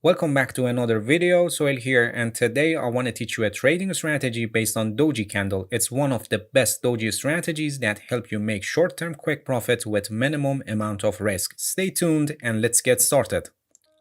Welcome back to another video. Soil here, and today I want to teach you a trading strategy based on Doji candle. It's one of the best Doji strategies that help you make short-term quick profits with minimum amount of risk. Stay tuned and let's get started.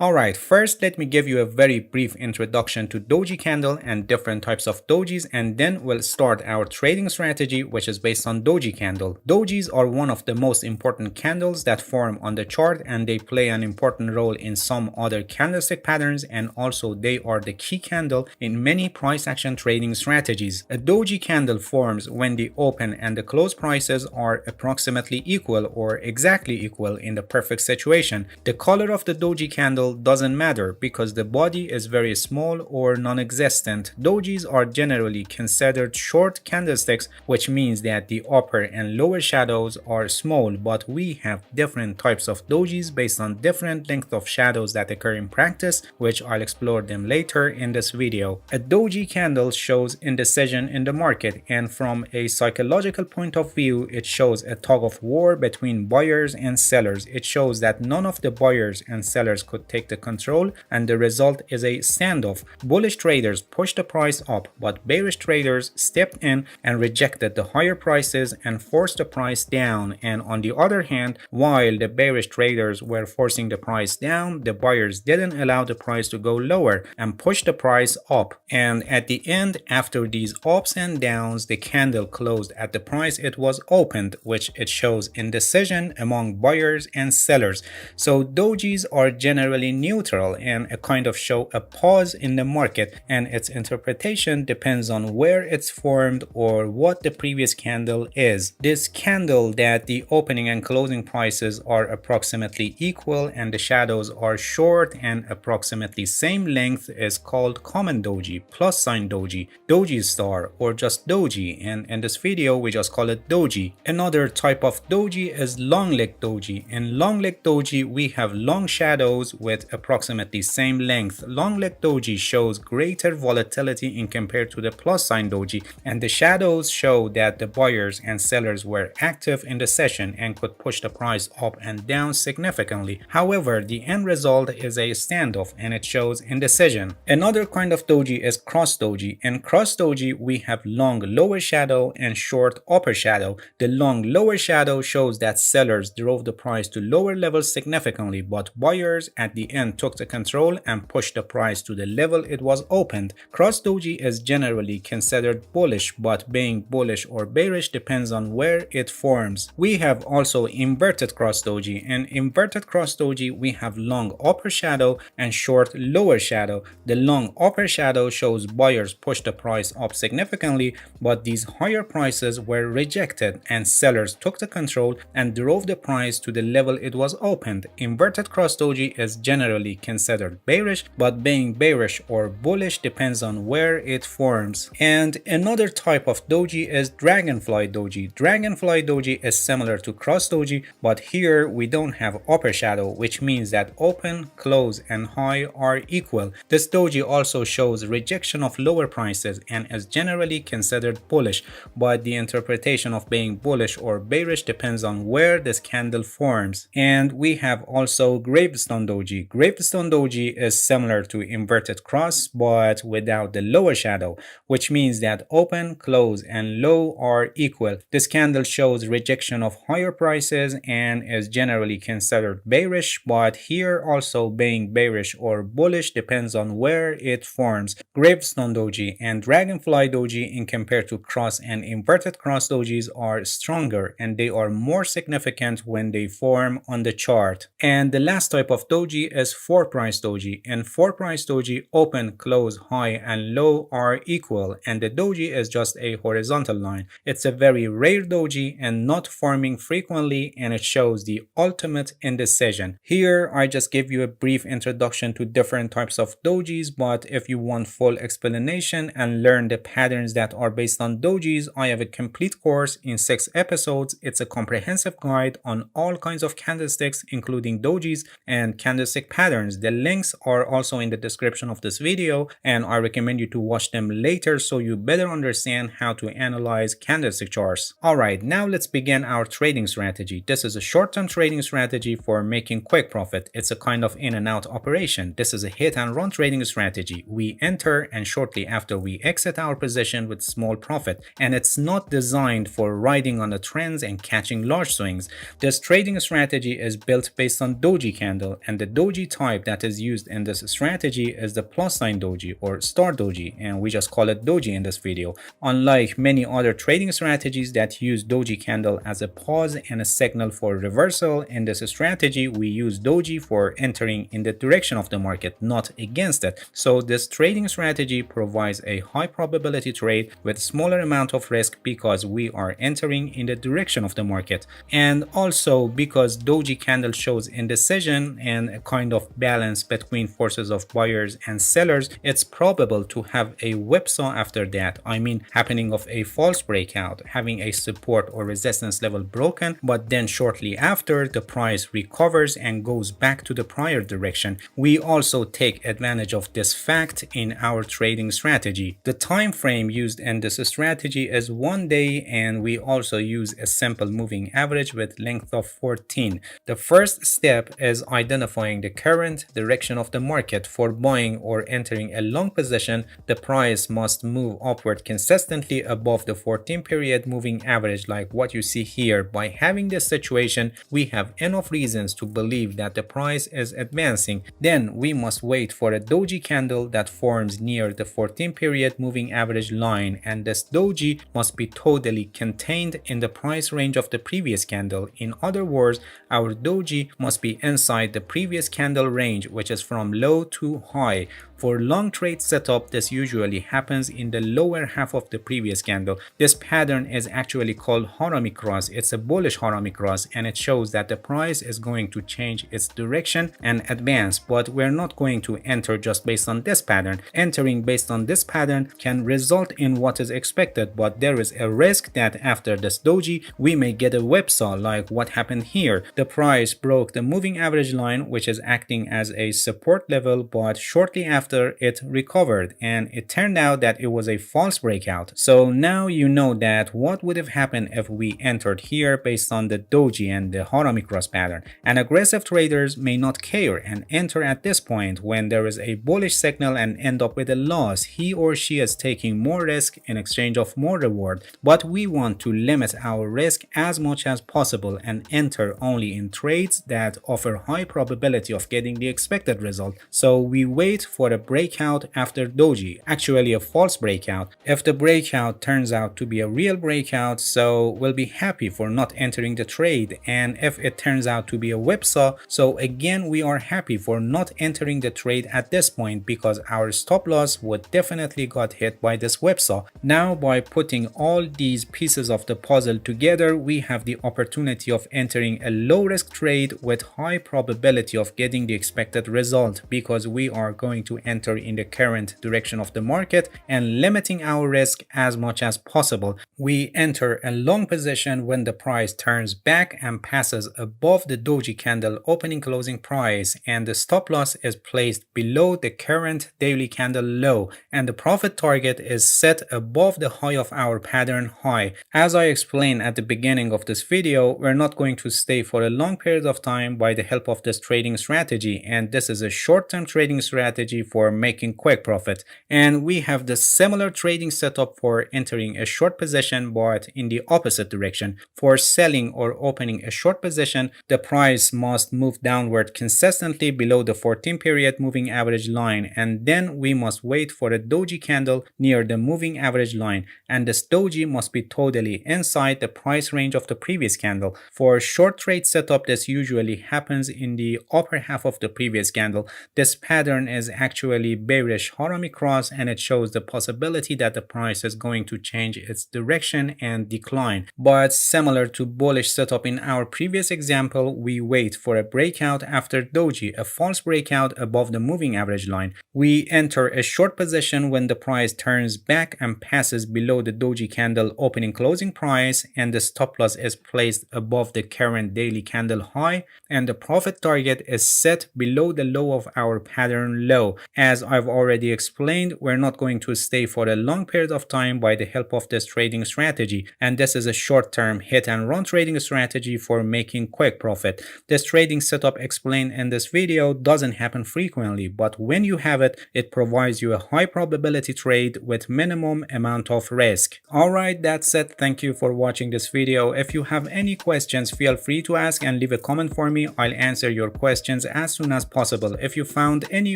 Alright, first let me give you a very brief introduction to Doji candle and different types of Dojis, and then we'll start our trading strategy, which is based on Doji candle. Dojis are one of the most important candles that form on the chart, and they play an important role in some other candlestick patterns, and also they are the key candle in many price action trading strategies. A Doji candle forms when the open and the close prices are approximately equal or exactly equal in the perfect situation. The color of the Doji candle doesn't matter because the body is very small or non-existent. Dojis are generally considered short candlesticks, which means that the upper and lower shadows are small, but we have different types of dojis based on different length of shadows that occur in practice, which I'll explore them later in this video. A doji candle shows indecision in the market, and from a psychological point of view, it shows a tug of war between buyers and sellers. It shows that none of the buyers and sellers could take the control, and the result is a standoff. Bullish traders pushed the price up, but bearish traders stepped in and rejected the higher prices and forced the price down. And on the other hand, while the bearish traders were forcing the price down, the buyers didn't allow the price to go lower and pushed the price up. And at the end, after these ups and downs, the candle closed at the price it was opened, which it shows indecision among buyers and sellers. So dojis are generally neutral and a kind of show a pause in the market, and its interpretation depends on where it's formed or what the previous candle is. This candle that the opening and closing prices are approximately equal and the shadows are short and approximately same length is called common doji, plus sign doji, doji star, or just doji, and in this video we just call it doji. Another type of doji is long leg doji. In long leg doji we have long shadows with approximately same length. Long leg doji shows greater volatility in compared to the plus sign doji, and the shadows show that the buyers and sellers were active in the session and could push the price up and down significantly. However, the end result is a standoff and it shows indecision. Another kind of doji is cross doji. In cross doji we have long lower shadow and short upper shadow. The long lower shadow shows that sellers drove the price to lower levels significantly, but buyers at the end took the control and pushed the price to the level it was opened. Cross doji is generally considered bullish, but being bullish or bearish depends on where it forms. We have also inverted cross doji. In inverted cross doji we have long upper shadow and short lower shadow. The long upper shadow shows buyers pushed the price up significantly, but these higher prices were rejected and sellers took the control and drove the price to the level it was opened. Inverted cross doji is generally considered bearish, but being bearish or bullish depends on where it forms. And another type of doji is dragonfly doji. Dragonfly doji is similar to cross doji, but here we don't have upper shadow, which means that open, close, and high are equal. This doji also shows rejection of lower prices and is generally considered bullish, but the interpretation of being bullish or bearish depends on where this candle forms. And we have also gravestone doji. Gravestone doji is similar to inverted cross but without the lower shadow, which means that open, close, and low are equal. This candle shows rejection of higher prices and is generally considered bearish, but here also being bearish or bullish depends on where it forms. Gravestone doji and dragonfly doji in compared to cross and inverted cross dojis are stronger and they are more significant when they form on the chart. And the last type of doji is four price doji. In four price doji, open, close, high, and low are equal, and the doji is just a horizontal line. It's a very rare doji and not forming frequently, and it shows the ultimate indecision. Here I just give you a brief introduction to different types of dojis, but if you want full explanation and learn the patterns that are based on dojis, I have a complete course in 6 episodes. It's a comprehensive guide on all kinds of candlesticks including dojis and candlestick candlestick patterns. The links are also in the description of this video, and I recommend you to watch them later so you better understand how to analyze candlestick charts. Alright, now let's begin our trading strategy. This is a short-term trading strategy for making quick profit. It's a kind of in and out operation. This is a hit and run trading strategy. We enter and shortly after we exit our position with small profit, and it's not designed for riding on the trends and catching large swings. This trading strategy is built based on Doji candle, and the Doji type that is used in this strategy is the plus sign Doji or star Doji, and we just call it Doji in this video. Unlike many other trading strategies that use Doji candle as a pause and a signal for reversal, in this strategy we use Doji for entering in the direction of the market, not against it. So this trading strategy provides a high probability trade with smaller amount of risk because we are entering in the direction of the market, and also because Doji candle shows indecision and a kind of balance between forces of buyers and sellers. It's probable to have a whipsaw after that, I mean happening of a false breakout, having a support or resistance level broken, but then shortly after the price recovers and goes back to the prior direction. We also take advantage of this fact in our trading strategy. The time frame used in this strategy is 1 day, and we also use a simple moving average with length of 14. The first step is identifying the current direction of the market. For buying or entering a long position, the price must move upward consistently above the 14 period moving average like what you see here. By having this situation, we have enough reasons to believe that the price is advancing. Then we must wait for a Doji candle that forms near the 14 period moving average line, and this Doji must be totally contained in the price range of the previous candle. In other words, our Doji must be inside the previous candle range, which is from low to high. For long trade setup, this usually happens in the lower half of the previous candle. This pattern is actually called harami cross. It's a bullish harami cross, and it shows that the price is going to change its direction and advance, but we're not going to enter just based on this pattern. Entering based on this pattern can result in what is expected, but there is a risk that after this Doji, we may get a whipsaw like what happened here. The price broke the moving average line, which is acting as a support level, but shortly after it recovered, and it turned out that it was a false breakout. So now you know that what would have happened if we entered here based on the Doji and the harami cross pattern. And aggressive traders may not care and enter at this point when there is a bullish signal and end up with a loss. He or she is taking more risk in exchange of more reward, but we want to limit our risk as much as possible and enter only in trades that offer high probability of getting the expected result. So we wait for a breakout after Doji, actually a false breakout. If the breakout turns out to be a real breakout, so we'll be happy for not entering the trade, and if it turns out to be a whipsaw, so again we are happy for not entering the trade at this point because our stop loss would definitely got hit by this whipsaw. Now by putting all these pieces of the puzzle together, we have the opportunity of entering a low risk trade with high probability of getting the expected result because we are going to enter in the current direction of the market and limiting our risk as much as possible. We enter a long position when the price turns back and passes above the Doji candle opening closing price, and the stop loss is placed below the current daily candle low, and the profit target is set above the high of our pattern high. As I explained at the beginning of this video, we're not going to stay for a long period of time by the help of this trading strategy, and this is a short-term trading strategy for making quick profit. And we have the similar trading setup for entering a short position but in the opposite direction. For selling or opening a short position, the price must move downward consistently below the 14 period moving average line, and then we must wait for a Doji candle near the moving average line, and this Doji must be totally inside the price range of the previous candle. For short trade setup, this usually happens in the upper half of the previous candle. This pattern is actually bearish harami cross, and it shows the possibility that the price is going to change its direction and decline. But similar to bullish setup in our previous example, we wait for a breakout after Doji, a false breakout above the moving average line. We enter a short position when the price turns back and passes below the Doji candle opening closing price, and the stop loss is placed above the current daily candle high, and the profit target is set below the low of our pattern low. As I've already explained, we're not going to stay for a long period of time by the help of this trading strategy, and this is a short-term hit and run trading strategy for making quick profit. This trading setup explained in this video doesn't happen frequently, but when you have it, it provides you a high probability trade with minimum amount of risk. Alright, that's it. Thank you for watching this video. If you have any questions, feel free to ask and leave a comment for me. I'll answer your questions as soon as possible. If you found any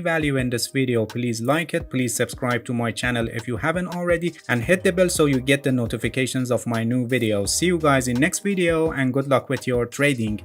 value in this video, please like it, please subscribe to my channel if you haven't already, and hit the bell so you get the notifications of my new videos. See you guys in next video, and good luck with your trading.